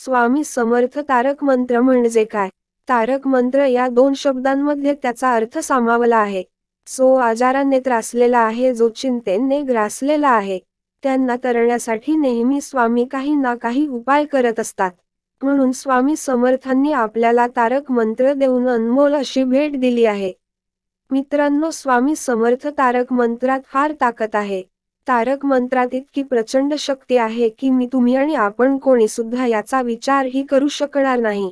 स्वामी समर्थ तारक मंत्र म्हणजे काय? तारक मंत्र या दोन शब्दांमध्ये त्याचा अर्थ सामावला आहे. जो आजाराने त्रासलेला आहे, जो चिंतेने ग्रासलेला आहे, त्यांना तरण्यासाठी नेहमी स्वामी काही ना काही उपाय करत असतात. म्हणून स्वामी समर्थांनी आपल्याला तारक मंत्र देऊन अनमोल अशी भेट दिली आहे. मित्रांनो, स्वामी समर्थ तारक मंत्रात फार ताकद आहे. तारक मंत्रात इतकी प्रचंड शक्ती आहे की तुम्ही आणि आपण कोणी सुद्धा याचा विचारही करू शकणार नाही.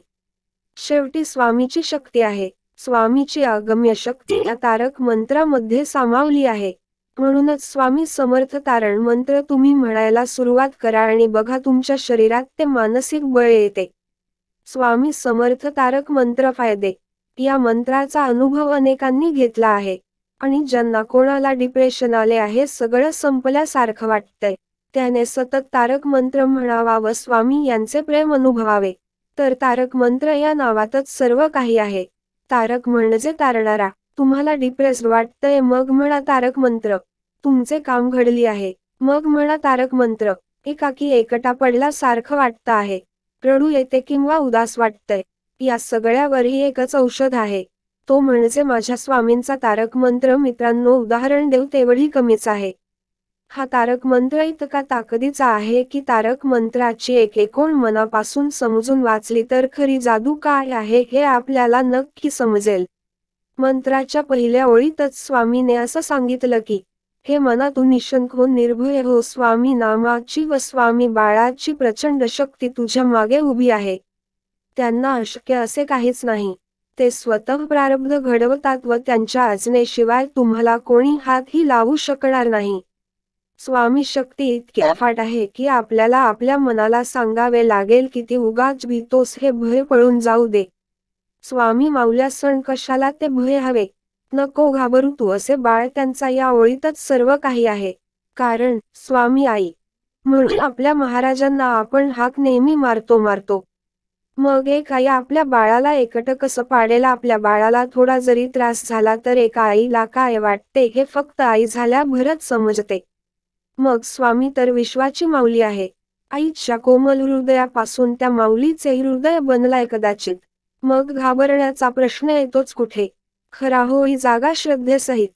शेवटी स्वामीची शक्ती आहे. स्वामीची अगम्य शक्ती या तारक मंत्रामध्ये सामावली आहे. म्हणूनच स्वामी समर्थ तारण मंत्र तुम्ही म्हणायला सुरुवात करा आणि बघा तुमच्या शरीरात ते मानसिक बळ येते. स्वामी समर्थ तारक मंत्र फायदे. या मंत्राचा अनुभव अनेकांनी घेतला आहे आणि ज्यांना कोणाला डिप्रेशन आले आहे, सगळं संपल्यासारखं वाटतंय, त्याने सतत तारक मंत्र म्हणावा व स्वामी यांचे प्रेम अनुभवावे. तर तारक मंत्र या नावातच सर्व काही आहे. तारक म्हणजे तारणारा. तुम्हाला डिप्रेस्ड वाटतंय, मग म्हणा तारक मंत्र. तुमचे काम घडली आहे, मग म्हणा तारक मंत्र. एकाकी एकटा पडल्यासारखं वाटतं आहे, रडू येते किंवा उदास वाटतंय, या सगळ्यावरही एकच औषध आहे, तो म्हणजे माझ्या स्वामींचा तारक मंत्र. मित्रांनो, उदाहरण देऊ तेवढी कमीच आहे. हा तारक मंत्र इतका ताकदीचा आहे की तारक मंत्राची एक ओळ मनापासून समजून वाचली तर खरी जादू काय आहे हे आपल्याला नक्की समजेल. मंत्राच्या पहिल्या ओळीतच स्वामीने असं सांगितलं की, हे मनातून निशंक हो, निर्भय हो. स्वामी नामाची व स्वामी बाळाची प्रचंड शक्ती तुझ्या मागे उभी आहे. त्यांना अशक्य असे काहीच नाही. ते स्वतः प्रारब्ध घडवतात व त्यांच्या आज्ञेशिवाय तुम्हाला कोणी हातही लावू शकणार नाही. स्वामी शक्ती इतकी अफाट आहे की आपल्याला आपल्या मनाला सांगावे लागेल की ती उगाच भीतोस, हे भय पळून जाऊ दे. स्वामी माऊल्या सण कशाला ते भय हवे, नको घाबरू तू असे बाळ. त्यांचा या ओळीतच सर्व काही आहे. कारण स्वामी आई म्हणून आपल्या महाराजांना आपण हाक नेहमी मारतो. मग एक आई आपल्या बाळाला एकटं कसं पाडेल? आपल्या बाळाला थोडा जरी त्रास झाला तर एका आईला काय वाटते हे फक्त आई झाल्यावरच समजते. मग स्वामी तर विश्वाची माऊली आहे. आईच्या कोमल हृदयापासून त्या माऊलीचे हृदय बनलाय कदाचित. मग घाबरण्याचा प्रश्न येतोच कुठे? खरा होई जागा श्रद्धेसहित.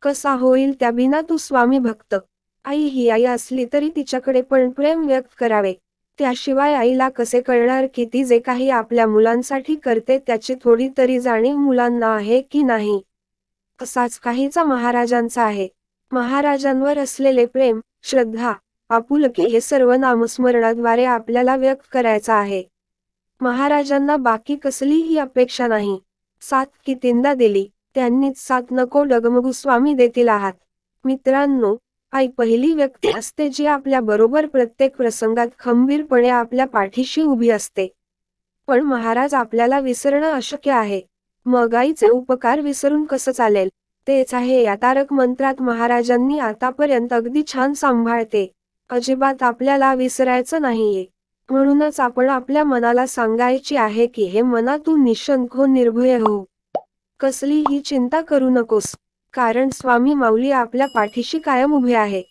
कसा होईल त्या बिना तू स्वामी भक्त? आई ही आई असली तरी तिच्याकडे पण प्रेम व्यक्त करावे. त्याशिवाय आईला कसे कळणार की ती जे काही आपल्या मुलांसाठी करते त्याची थोडी तरी जाणीव मुलांना आहे की नाही? असाच काहीचा महाराजांचा आहे. महाराजांवर असलेले प्रेम, श्रद्धा, आपुलकी हे सर्व नामस्मरणाद्वारे आपल्याला व्यक्त करायचं आहे. महाराजांना बाकी कसलीही अपेक्षा नाही. साथ कितींदा दिली, त्यांनीच साथ नको डगमगू, स्वामी देतील आहात. मित्रांनो, आई पहिली व्यक्ती असते जी आपल्या बरोबर प्रत्येक प्रसंगात खंबीरपणे आपल्या पाठीशी उभी असते. पण महाराज आपल्याला विसरणं अशक्य आहे. मग आईचे उपकार विसरून कसं चालेल? तेच आहे या तारक मंत्रात महाराजांनी आतापर्यंत अगदी छान सांभाळते. अजिबात आपल्याला विसरायचं नाहीये. म्हणूनच आपण आपल्या मनाला सांगायची आहे की हे मना तू निशंक हो, निर्भय हो. कसलीही चिंता करू नकोस. कारण स्वामी माऊली आपल्या पाठीशी कायम उभे आहे.